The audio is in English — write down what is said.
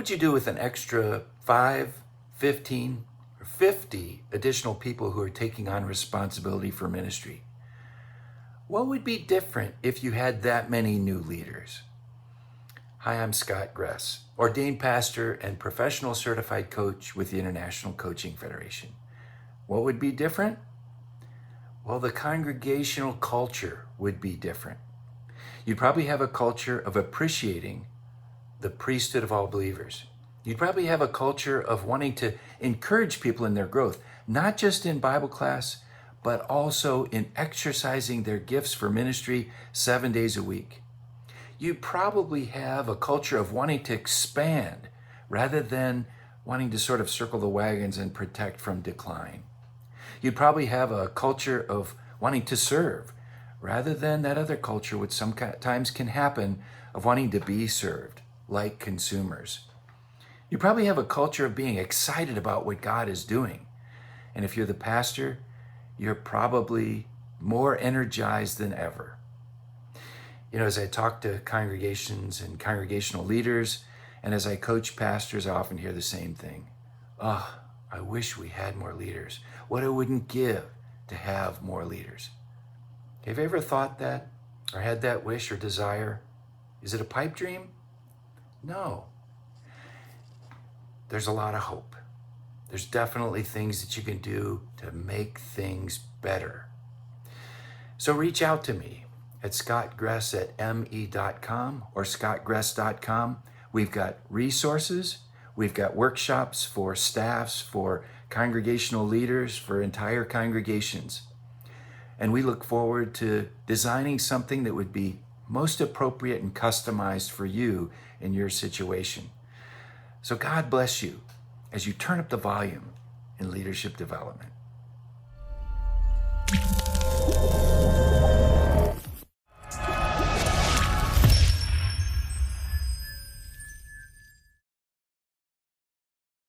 would you do with an extra 5, 15, or 50 additional people who are taking on responsibility for ministry? What would be different if you had that many new leaders? Hi, I'm Scott Gress, ordained pastor and professional certified coach with the International Coaching Federation. What would be different? Well, the congregational culture would be different. You'd probably have a culture of appreciating the priesthood of all believers. You'd probably have a culture of wanting to encourage people in their growth, not just in Bible class, but also in exercising their gifts for ministry 7 days a week. You probably have a culture of wanting to expand rather than wanting to sort of circle the wagons and protect from decline. You'd probably have a culture of wanting to serve rather than that other culture, which sometimes can happen, of wanting to be served, like consumers. You probably have a culture of being excited about what God is doing. And if you're the pastor, you're probably more energized than ever. You know, as I talk to congregations and congregational leaders, and as I coach pastors, I often hear the same thing. Oh, I wish we had more leaders. What I wouldn't give to have more leaders. Have you ever thought that or had that wish or desire? Is it a pipe dream? No. There's a lot of hope. There's definitely things that you can do to make things better. So reach out to me at scottgress@me.com or scottgress.com. We've got resources. We've got workshops for staffs, for congregational leaders, for entire congregations. And we look forward to designing something that would be most appropriate and customized for you in your situation. So God bless you as you turn up the volume in leadership development.